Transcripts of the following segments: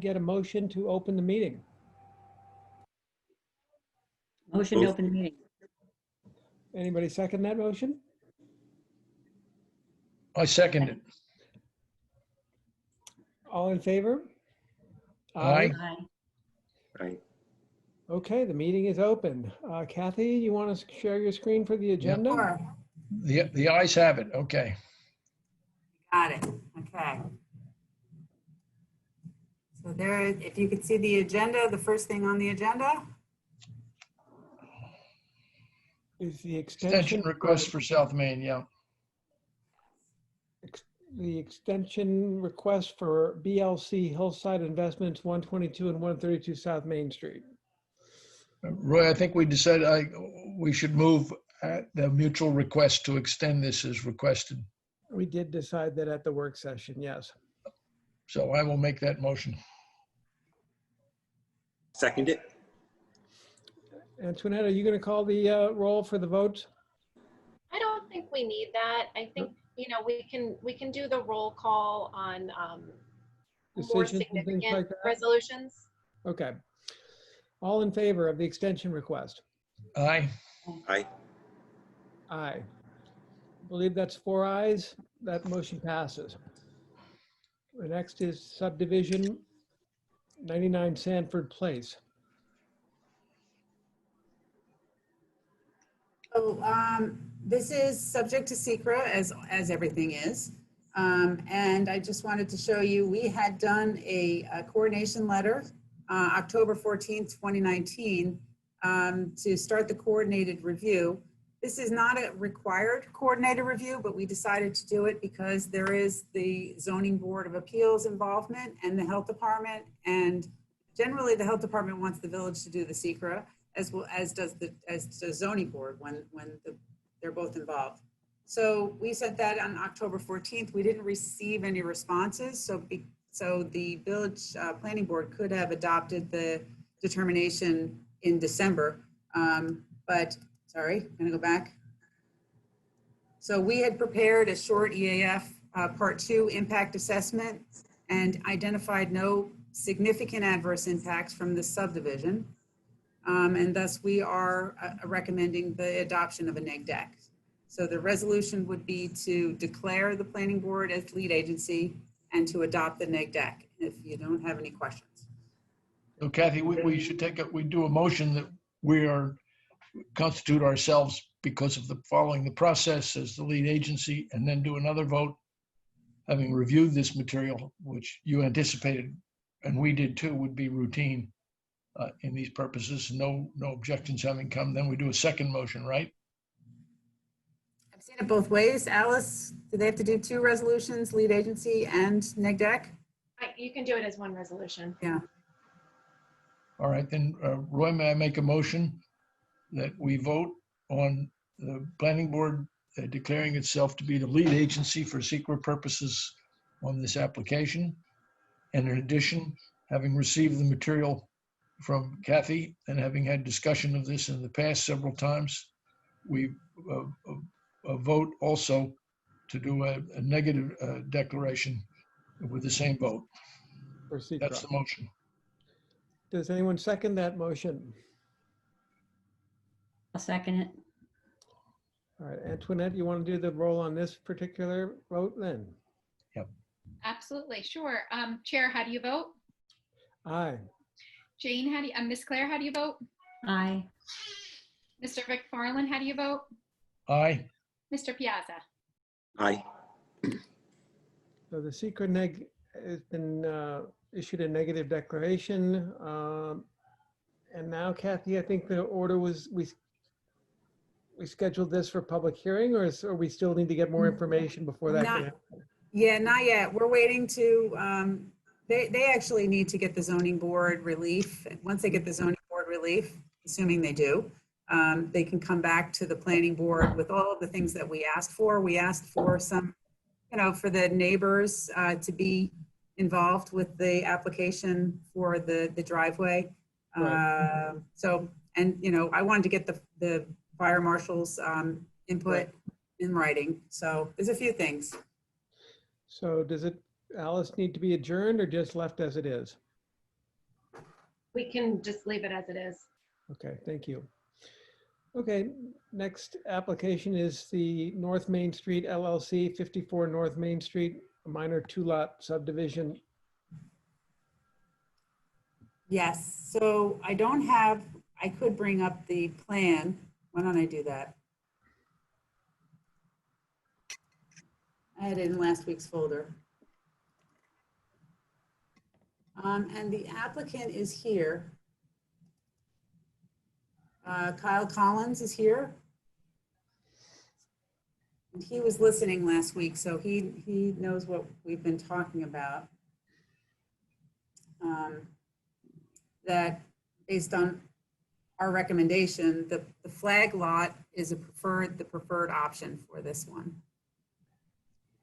get a motion to open the meeting? Motion to open the meeting. Anybody second that motion? I second it. All in favor? Aye. Aye. Right. Okay, the meeting is open. Kathy, you want to share your screen for the agenda? Sure. The ayes have it. Okay. Got it. Okay. So there, if you could see the agenda, the first thing on the agenda, Is the Extension request for South Main, yeah. the extension request for BLC Hillside Investments 122 and 132 South Main Street. Roy, I think we decided we should move the mutual request to extend this as requested. We did decide that at the work session, yes. So I will make that motion. Second it? Antoinette, are you going to call the roll for the votes? I don't think we need that. I think, we can do the roll call on more Decisions and things significant like that? resolutions. Okay. All in favor of the extension request? Aye. Aye. Aye. I believe that's 4 ayes. That motion passes. The next is subdivision 99 Sanford Place. so this is subject to secra as everything is. And I just wanted to show you, we had done a coordination letter October 14th, 2019, to start the coordinated review. This is not a required coordinated review, but we decided to do it because there is the Zoning Board of Appeals involvement and the Health Department. And generally the Health Department wants the village to do the secra, as well as does the Zoning Board when they're both involved. So we sent that on October 14th. We didn't receive any responses. So the village planning board could have adopted the determination in December. But sorry, I'm gonna go back. So we had prepared a short EAF Part 2 impact assessment and identified no significant adverse impacts from this subdivision. And thus we are recommending the adoption of a neg deck. So the resolution would be to declare the planning board as lead agency and to adopt the neg deck, if you don't have any questions. So Kathy, we should we do a motion that we constitute ourselves because of following the process as the lead agency, and then do another vote, having reviewed this material, which you anticipated, and we did too, would be routine in these purposes. No objections having come, then we do a second motion, right? I've seen it both ways. Alice, do they have to do 2 resolutions, lead agency and neg deck? You can do it as one resolution. Yeah. All right, then, Roy, may I make a motion that we vote on the planning board declaring itself to be the lead agency for secret purposes on this application. And in addition, having received the material from Kathy and having had discussion of this in the past several times, we vote also to do a negative declaration with the same vote. For secra. That's the motion. Does anyone second that motion? I'll second it. All right, Antoinette, you want to do the roll on this particular vote then? Absolutely, sure. Chair, how do you vote? Aye. Jane, Miss Claire, how do you vote? Aye. Mr. McFarland, how do you vote? Aye. Mr. Piazza? Aye. So the secret neg has been issued a negative declaration. And now, Kathy, I think the order was, we scheduled this for public hearing, or we still need to get more information before that can happen? Yeah, not yet. We're waiting to, they actually need to get the zoning board relief. Once they get the zoning board relief, assuming they do, they can come back to the planning board with all of the things that we asked for. We asked for some, for the neighbors to be involved with the application for the driveway. Right. I wanted to get the fire marshal's input in writing. So there's a few things. So does Alice need to be adjourned or just left as it is? We can just leave it as it is. Okay, thank you. Okay, next application is the North Main Street LLC, 54 North Main Street, a minor two-lot subdivision. Yes, so I don't have, I could bring up the plan. Why don't I do that? I had it in last week's folder. And the applicant is here. Kyle Collins is here. And he was listening last week, so he knows what we've been talking about. That based on our recommendation, the flag lot is the preferred option for this one.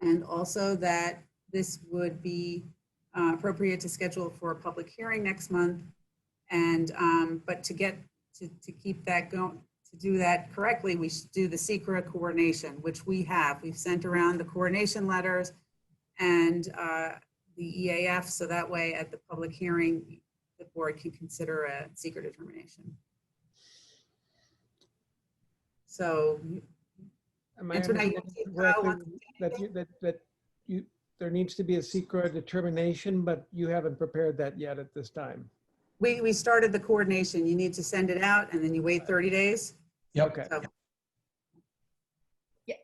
And also that this would be appropriate to schedule for a public hearing next month. And, but to keep that going, to do that correctly, we should do the SECRA coordination, which we have. We've sent around the coordination letters and the EAF, so that way at the public hearing, the board can consider a SECRA determination. So, Am I Antoinette, you understanding see correctly Kyle that there needs to be a secret determination, but you haven't prepared that yet at this time? we started the coordination. You need to send it out and then you wait 30 days. Yep. Okay, So,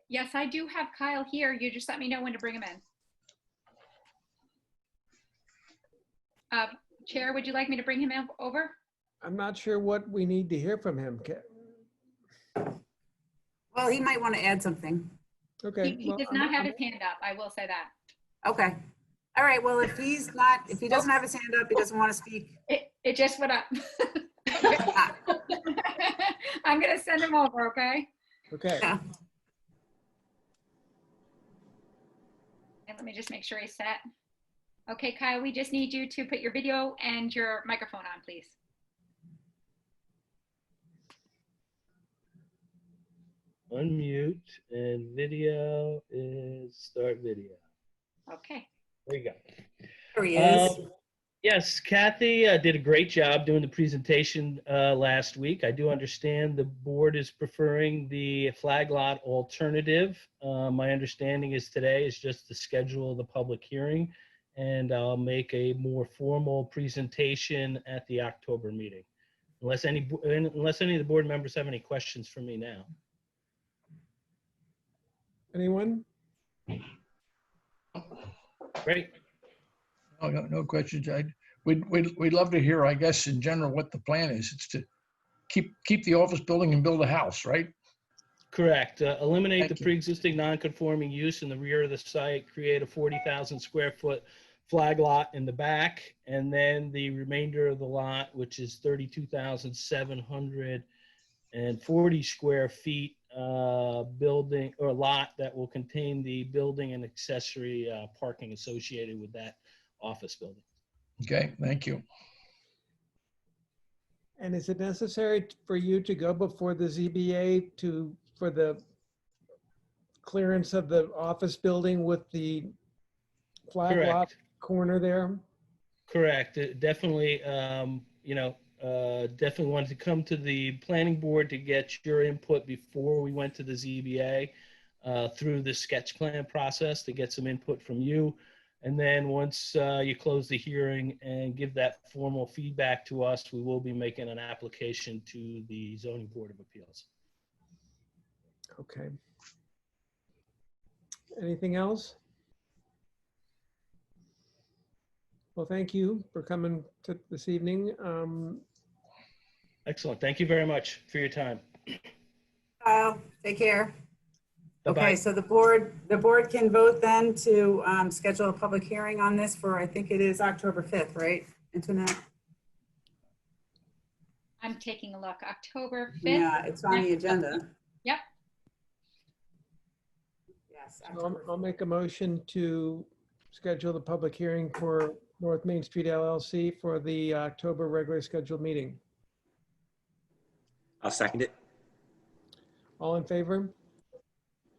Yes, I do have Kyle here. You just let me know when to bring him in. Chair, would you like me to bring him over? I'm not sure what we need to hear from him. well, he might want to add something. Okay. He well, does not have his hand up. I will say that. Okay. All right. Well, if he doesn't have his hand up, he doesn't want to speak. It just went up. I'm going to send him over, okay? Okay, Yeah. And let me just make sure he's set. Okay, Kyle, we just need you to put your video and your microphone on, please. Unmute and video is start video. Okay. There you go. There he is. Yes, Kathy did a great job doing the presentation last week. I do understand the board is preferring the flag lot alternative. My understanding is today is just to schedule the public hearing, and I'll make a more formal presentation at the October meeting. Unless any of the board members have any questions for me now. anyone? Great. No questions. We'd love to hear, I guess, in general, what the plan is. It's to keep the office building and build a house, right? Correct. Eliminate Thank the you. pre-existing non-conforming use in the rear of the site, create a 40,000 square foot flag lot in the back, and then the remainder of the lot, which is 32,740 square feet, building or lot that will contain the building and accessory parking associated with that office building. Okay, thank you. And is it necessary for you to go before the ZBA for the clearance of the office building with the flag lot Correct. corner there? Correct. Definitely, definitely wanted to come to the planning board to get your input before we went to the ZBA through the sketch plan process to get some input from you. And then once you close the hearing and give that formal feedback to us, we will be making an application to the Zoning Board of Appeals. Okay. Anything else? Well, thank you for coming to this evening. Excellent. Thank you very much for your time. Kyle, take care. Bye-bye. Okay, so the board can vote then to schedule a public hearing on this for, I think it is October 5th, right, Antoinette? I'm taking a look. October 5th. Yeah, it's on the agenda. Yep. Yes. So October I'll make a motion to schedule the public hearing for North Main Street LLC for the October regularly scheduled meeting. I'll second it. All in favor?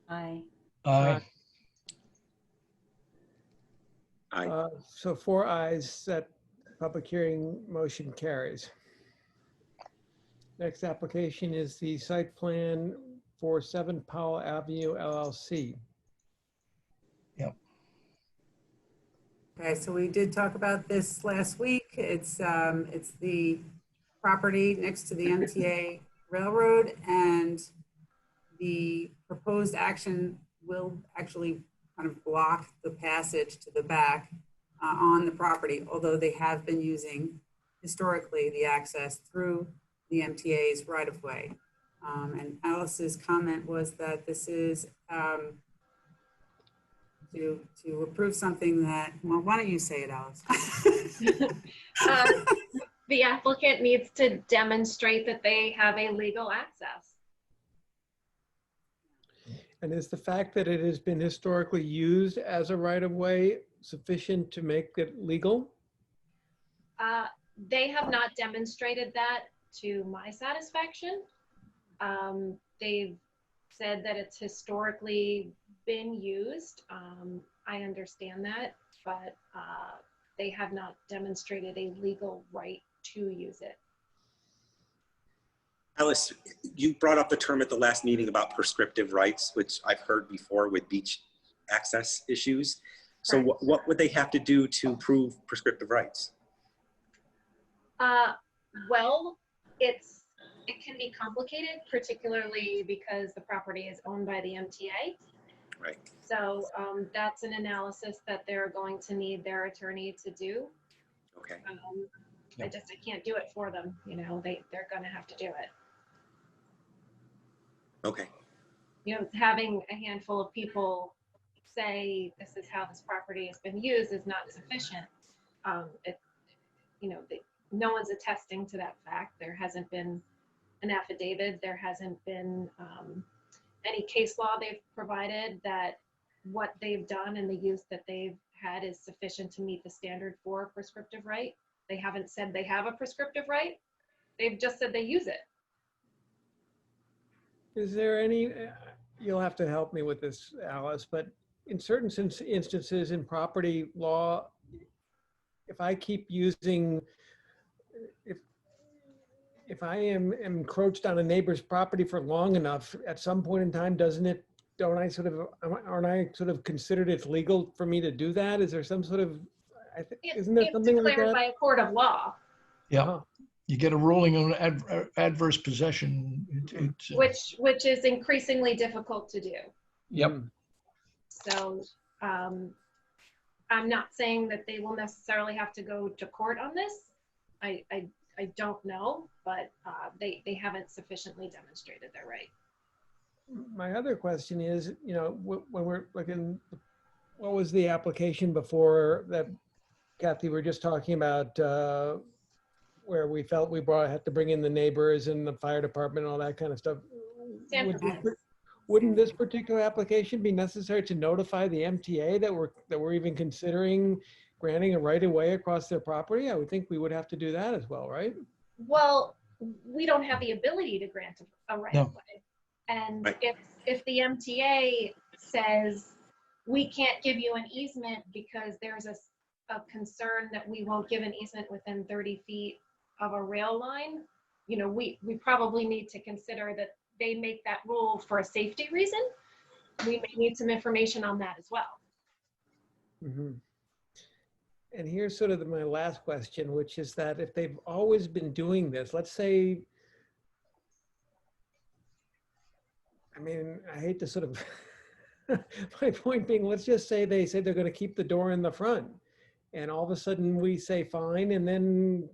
Aye. Aye. Aye. So 4 ayes that Public hearing motion carries. Next application is the site plan for 7 Powell Avenue LLC. Okay, so we did talk about this last week. It's the property next to the MTA Railroad, and the proposed action will actually kind of block the passage to the back on the property, although they have been using historically the access through the MTA's right-of-way. And Alice's comment was that this is to approve something that, well, why don't you say it, Alice? The applicant needs to demonstrate that they have a legal access. And is the fact that it has been historically used as a right-of-way sufficient to make it legal? They have not demonstrated that to my satisfaction. They've said that it's historically been used. I understand that, but they have not demonstrated a legal right to use it. Alice, you brought up the term at the last meeting about prescriptive rights, which I've heard before with beach access issues. So what would they have to do to prove prescriptive rights? Well, it can be complicated, particularly because the property is owned by the MTA. Right. So that's an analysis that they're going to need their attorney to do. Okay. I can't do it for them. You know, they're going to have to do it. Okay. You know, having a handful of people say this is how this property has been used is not sufficient. No one's attesting to that fact. There hasn't been an affidavit. There hasn't been any case law they've provided that what they've done and the use that they've had is sufficient to meet the standard for a prescriptive right. They haven't said they have a prescriptive right. They've just said they use it. Is there any, you'll have to help me with this, Alice, but in certain instances in property law, if I keep using, if I am encroached on a neighbor's property for long enough, at some point in time, aren't I sort of considered it's legal for me to do that? Is there some sort of, isn't there something like declared that? by a court of law, Yeah, Uh-huh. you get a ruling on adverse possession. which is increasingly difficult to do. Yep. So I'm not saying that they will necessarily have to go to court on this. I don't know, but they haven't sufficiently demonstrated their right. My other question is, you know, when we're looking, what was the application before that, Kathy, we were just talking about where we felt we had to bring in the neighbors and the fire department and all that kind of stuff. Wouldn't this particular application be necessary to notify the MTA that we're even considering granting a right of way across their property? I would think we would have to do that as well, right? Well, we don't have the ability to grant a right of way. And Right. if the MTA says we can't give you an easement because there's a concern that we won't give an easement within 30 feet of a rail line, you know, we probably need to consider that they make that rule for a safety reason. We may need some information on that as well. Mm-hmm. And here's sort of my last question, which is that if they've always been doing this, let's say, I mean, I hate to sort of, my point being, let's just say they say they're going to keep the door in the front, and all of a sudden we say fine, and then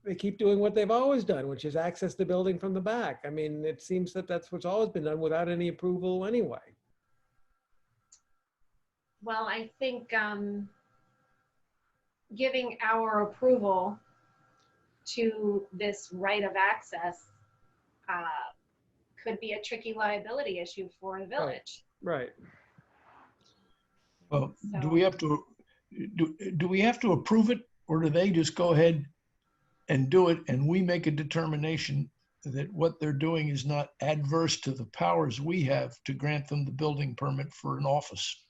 they keep doing what they've always done, which is access the building from the back. I mean, it seems that that's what's always been done without any approval anyway. Well, I think giving our approval to this right of access could be a tricky liability issue for the village. Right. Well, So- do we have to approve it, or do they just go ahead and do it and we make a determination that what they're doing is not adverse to the powers we have to grant them the building permit for an office?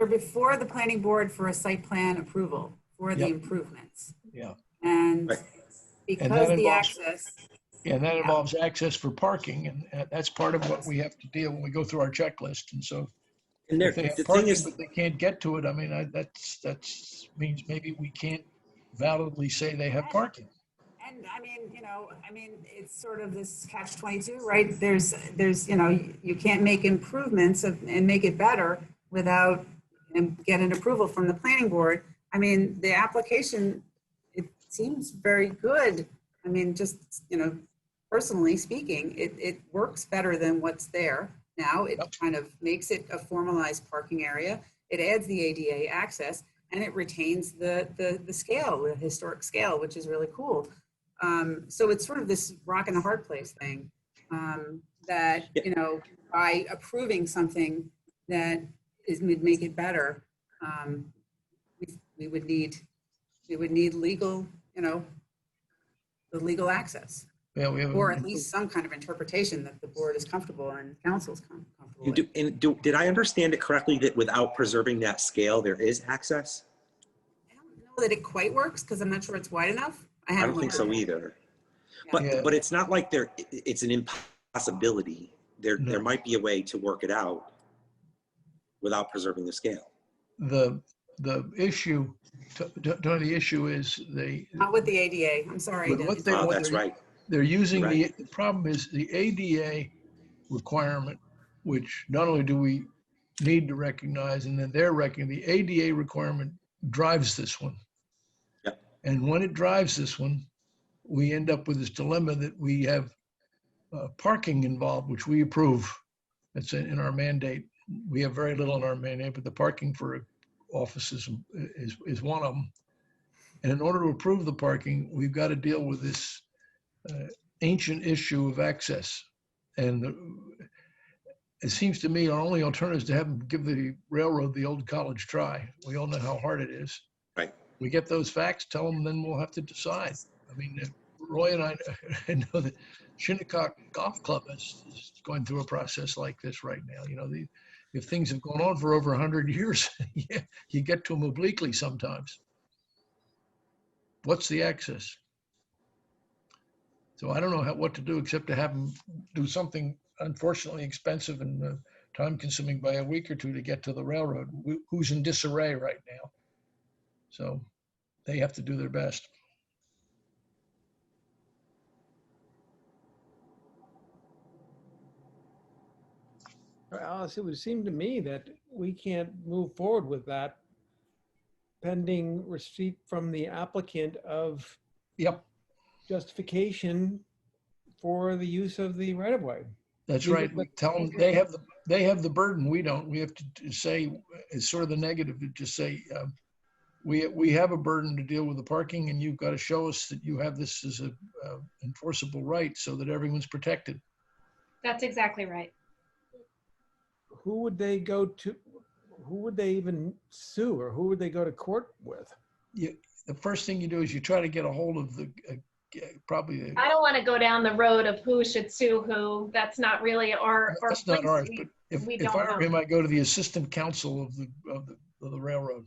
they're before the planning board for a site plan approval for the Yep. improvements. Yeah. And Right. because that the involves- access, Yeah, that Yeah. involves access for parking, and that's part of what we have to deal when we go through our checklist. And so And there, if they have the thing parking, is, but they can't get to it, I mean, that's means maybe we can't validly say they have parking. and I mean, it's sort of this catch-22, right? There's, you can't make improvements and make it better without and get an approval from the planning board. I mean, the application, it seems very good. I mean, just, personally speaking, it works better than what's there now. It Yep. kind of makes it a formalized parking area. It adds the ADA access and it retains the scale, the historic scale, which is really cool. So it's sort of this rock and a hard place thing, that, by approving something that would make it better, we would need legal, the legal access, Yeah, we have. or at least some kind of interpretation that the board is comfortable and council's comfortable with. did I understand it correctly that without preserving that scale, there is access? I don't know that it quite works because I'm not sure it's wide enough. I don't think so either. Yeah. But it's not like it's an impossibility. There No. might be a way to work it out without preserving the scale. The issue, Tony, the issue is Not with the ADA, I'm sorry. With what Dennis. they- Oh, what that's right. they're using, Right. the problem is the ADA requirement, which not only do we need to recognize, and then they're recognizing, the ADA requirement drives this one. Yep. And when it drives this one, we end up with this dilemma that we have parking involved, which we approve. That's in our mandate. We have very little in our mandate, but the parking for offices is one of them. And in order to approve the parking, we've got to deal with this ancient issue of access. And it seems to me our only alternative is to have them give the railroad the old college try. We all know how hard it is. Right. We get those facts, tell them, then we'll have to decide. I mean, Roy and I know that Shinnecock Golf Club is going through a process like this right now. If things have gone on for over 100 years, yeah, you get to them obliquely sometimes. What's the access? So I don't know what to do except to have them do something unfortunately expensive and time consuming by a week or two to get to the railroad, who's in disarray right now. So they have to do their best. Alice, it would seem to me that we can't move forward with that pending receipt from the applicant of Yep, justification for the use of the right of way. that's You- right. We but- tell them they have the burden. We don't. We have to say, it's sort of the negative to just say, we have a burden to deal with the parking, and you've got to show us that you have this as a enforceable right so that everyone's protected. That's exactly right. Who would they go to? Who would they even sue, or who would they go to court with? The first thing you do is you try to get a hold of the I don't want to go down the road of who should sue who. That's not really our that's not place. ours, but we if don't I were know. him, I'd go to the assistant counsel of the railroad.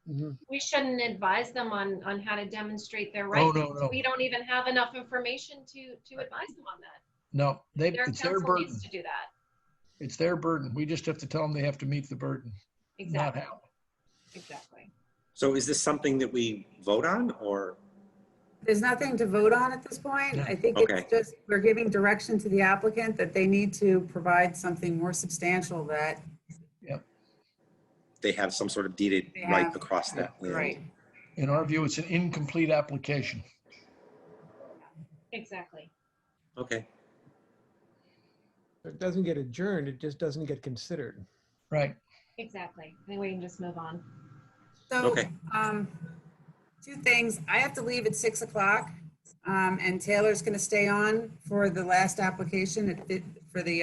Mhm. We shouldn't advise them on how to demonstrate their Oh, rights. no. We don't even have enough information to advise them on that. No, Their it's their counsel burden. needs to do that. It's their burden. We just have to tell them they have to meet the burden, not Exactly. how. Exactly. So is this something that we vote on, or? There's nothing to vote on at this point. No. I think Okay. it's just, we're giving direction to the applicant that they need to provide something more substantial that, They have some sort of deeded They right have- across that land. right. In our view, it's an incomplete application. Exactly. Okay. It doesn't get adjourned, it just doesn't get considered. Right. Exactly. Then we can just move on. So, Okay. two things. I have to leave at 6 o'clock, and Taylor's going to stay on for the last application for the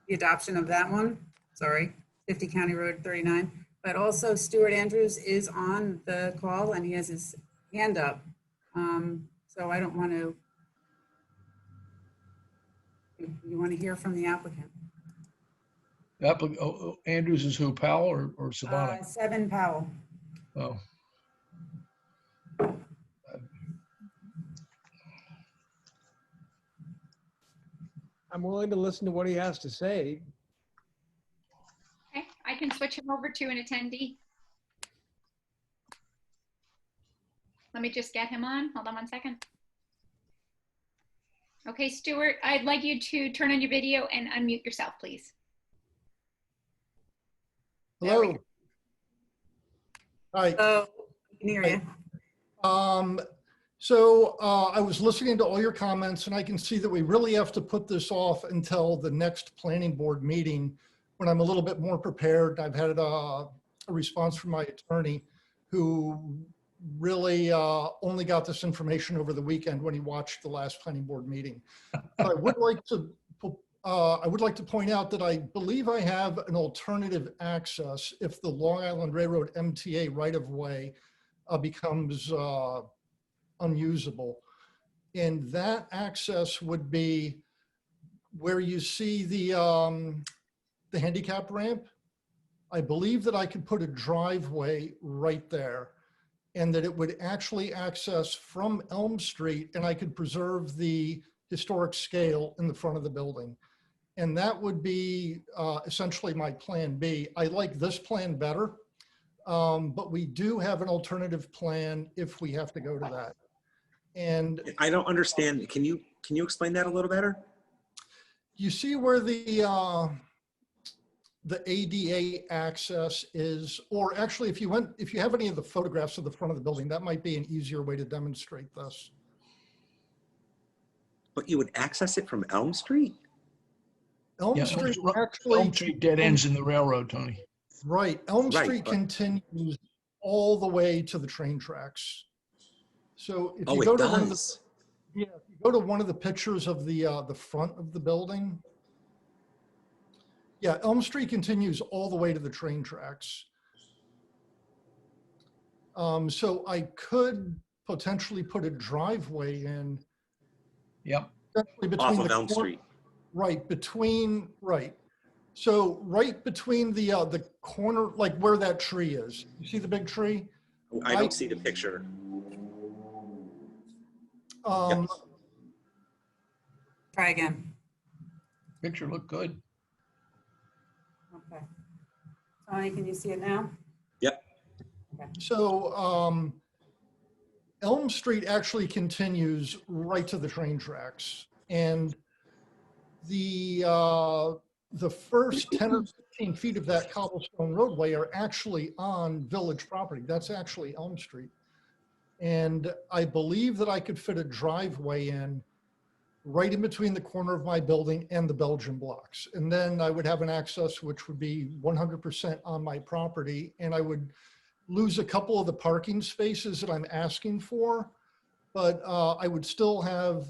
adoption of that one. Sorry, 50 County Road 39. But also Stuart Andrews is on the call and he has his hand up. So I don't want to. You want to hear from the applicant? Andrews is who, Powell or Sabonic? 7 Powell. Oh, I'm willing to listen to what he has to say. Okay, I can switch him over to an attendee. Let me just get him on. Hold on one second. Okay, Stuart, I'd like you to turn on your video and unmute yourself, please. There we Hello. Hi. Oh, I can hear you. So I was listening to all your comments, and I can see that we really have to put this off until the next planning board meeting when I'm a little bit more prepared. I've had a response from my attorney who really only got this information over the weekend when he watched the last planning board meeting. I would like to point out that I believe I have an alternative access if the Long Island Railroad MTA right-of-way becomes unusable. And that access would be where you see the handicap ramp. I believe that I could put a driveway right there and that it would actually access from Elm Street, and I could preserve the historic scale in the front of the building. And that would be essentially my plan B. I like this plan better, but we do have an alternative plan if we have to go to that. And I don't understand. Can you explain that a little better? you see where the ADA access is, or actually if you have any of the photographs of the front of the building, that might be an easier way to demonstrate this. But you would access it from Elm Street? Elm yeah, Street Elm actually, Street dead ends in the railroad, Tony. right, Elm Right, Street but- continues all the way to the train tracks. So if Oh, you it go to one of the, does. yeah, if you go to one of the pictures of the front of the building, yeah, Elm Street continues all the way to the train tracks. So I could potentially put a driveway in. Yep. Essentially Off between of the Elm cor- Street. Right. So right between the corner, like where that tree is. You see the big tree? I don't see the picture. Um, Try again. Picture looked good. Okay. Tony, can you see it now? Yep. So Elm Street actually continues right to the train tracks. And the first 10 or 15 feet of that cobblestone roadway are actually on village property. That's actually Elm Street. And I believe that I could fit a driveway in right in between the corner of my building and the Belgian blocks. And then I would have an access which would be 100% on my property, and I would lose a couple of the parking spaces that I'm asking for, but I would still have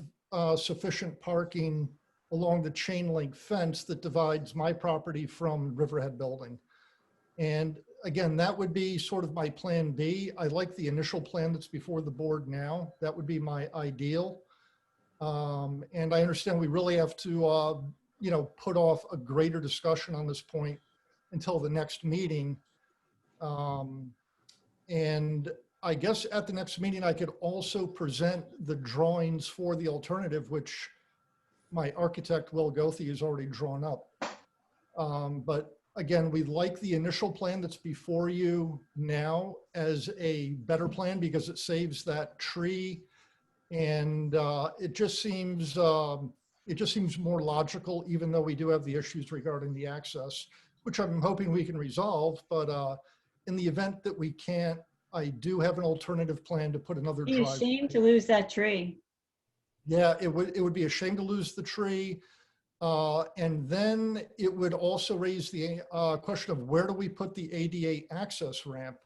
sufficient parking along the chain link fence that divides my property from Riverhead Building. And again, that would be sort of my plan B. I like the initial plan that's before the board now. That would be my ideal. And I understand we really have to, put off a greater discussion on this point until the next meeting. And I guess at the next meeting, I could also present the drawings for the alternative, which my architect, Will Goethe, has already drawn up. But again, we like the initial plan that's before you now as a better plan because it saves that tree. And it just seems more logical, even though we do have the issues regarding the access, which I'm hoping we can resolve. But in the event that we can't, I do have an alternative plan to put another Be drive. ashamed to lose that tree. Yeah, it would be a shame to lose the tree. And then it would also raise the question of where do we put the ADA access ramp?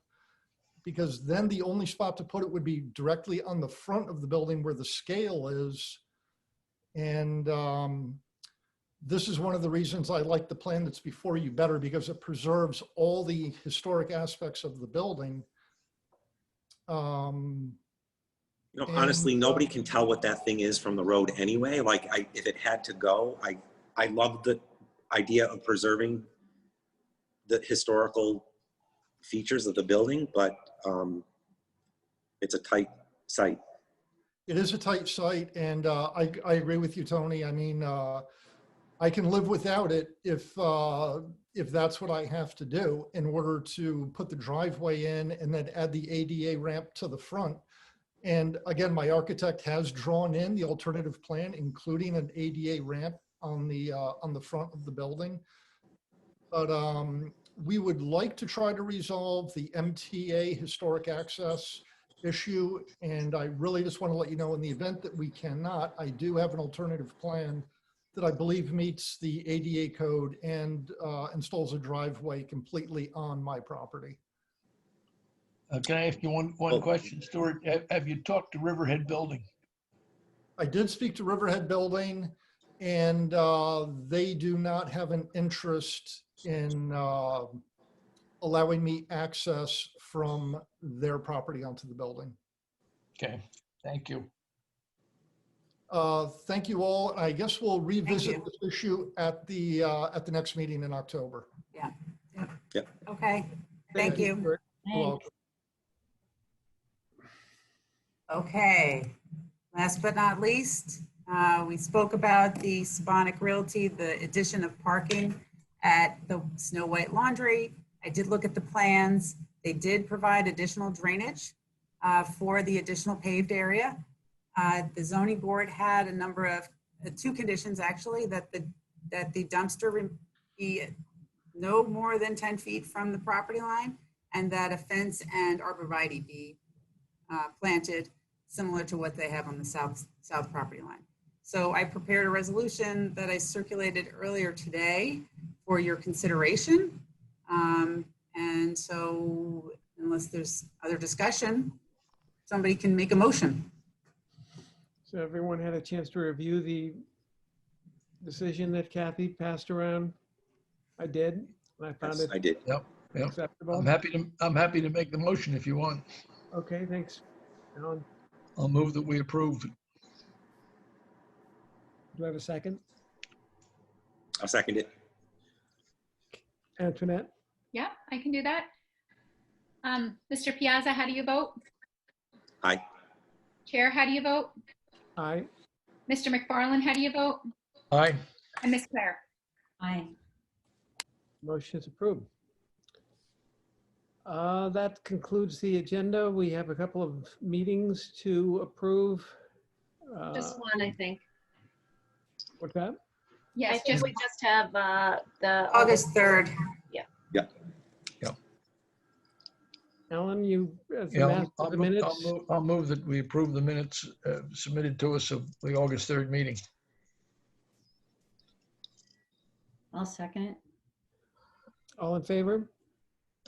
Because then the only spot to put it would be directly on the front of the building where the scale is. And this is one of the reasons I like the plan that's before you better, because it preserves all the historic aspects of the building. Honestly, nobody can tell what that thing is from the road anyway. Like, if it had to go, I love the idea of preserving the historical features of the building, but it's a tight site. It is a tight site, and I agree with you, Tony. I mean, I can live without it if that's what I have to do in order to put the driveway in and then add the ADA ramp to the front. And again, my architect has drawn in the alternative plan, including an ADA ramp on the front of the building. But we would like to try to resolve the MTA historic access issue. And I really just want to let you know, in the event that we cannot, I do have an alternative plan that I believe meets the ADA code and installs a driveway completely on my property. Can I ask you one question, Stuart? Have you talked to Riverhead Building? I did speak to Riverhead Building, and they do not have an interest in allowing me access from their property onto the building. Okay, thank you. Thank you all. I guess we'll revisit you. this issue at the next meeting in October. Yeah. Yep. Okay, thank you. You're Thanks. welcome. Okay, last but not least, we spoke about the Sabonic Realty, the addition of parking at the Snow White Laundry. I did look at the plans. They did provide additional drainage for the additional paved area. The zoning board had a number of, two conditions actually, that the dumpster be no more than 10 feet from the property line, and that a fence and arborvitae be planted similar to what they have on the south property line. So I prepared a resolution that I circulated earlier today for your consideration. And so unless there's other discussion, somebody can make a motion. So everyone had a chance to review the decision that Kathy passed around? I did, and I found Yes, it I did. Yep. acceptable. I'm happy to make the motion if you want. Okay, thanks. Alan, I'll move that we approve. do I have a second? I'll second it. Antoinette? Yeah, I can do that. Mr. Piazza, how do you vote? Aye. Chair, how do you vote? Aye. Mr. McFarland, how do you vote? Aye. And Ms. Claire? Aye. Motion is approved. That concludes the agenda. We have a couple of meetings to approve. Just one, I think. What's that? I Yes, think just we just have the August 3rd. Alan, you, as the Yeah, master of the minutes, I'll move that we approve the minutes submitted to us of the August 3rd meeting. I'll second it. all in favor?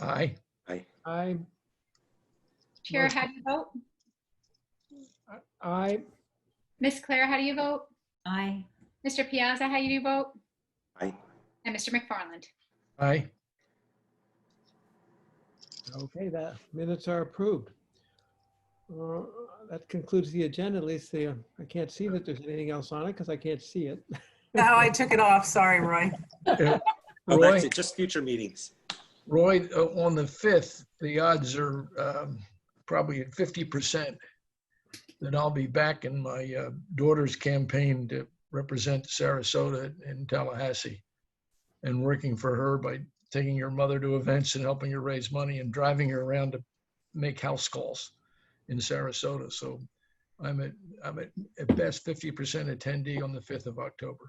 Aye. Aye. Chair, how do you vote? Aye. Ms. Claire, how do you vote? Aye. Mr. Piazza, how do you vote? Aye. And Mr. McFarland? Aye. Okay, that minutes are approved. That concludes the agenda, at least I can't see that there's anything else on it because I can't see it. No, I took it off. Sorry, Roy. Yeah. Oh, Roy, that's it. Just future meetings. Roy, on the 5th, the odds are probably at 50% that I'll be back in my daughter's campaign to represent Sarasota in Tallahassee and working for her by taking her mother to events and helping her raise money and driving her around to make house calls in Sarasota. So I'm at best 50% attendee on the 5th of October.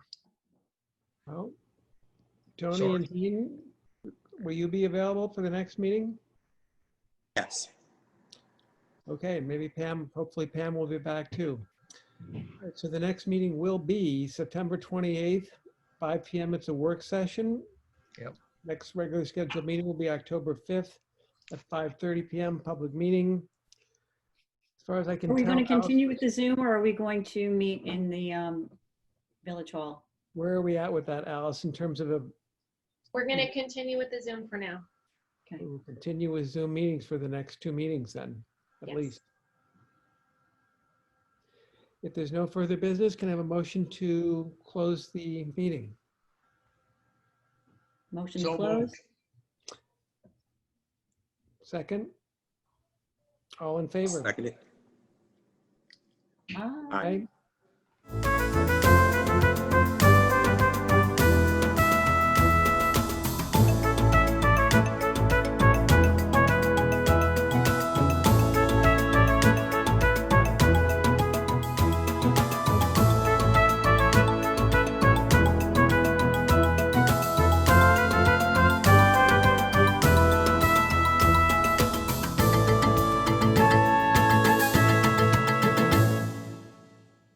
Well, Tony Sorry. and Dean, will you be available for the next meeting? Yes. Okay, maybe Pam, hopefully Pam will be back too. All right, so the next meeting will be September 28th, 5 PM. It's a work session. Yep. Next regularly scheduled meeting will be October 5th at 5:30 PM, public meeting. As far as I can Are we tell, going to Alice, continue with the Zoom, or are we going to meet in the Village Hall? where are we at with that, Alice, in terms of We're going to continue with the Zoom for now. we'll continue with Zoom meetings for the next 2 meetings then, at Yes. least. If there's no further business, can I have a motion to close the meeting? Motion So to close? moved. Second? All in favor? Second it. Ah. Aye.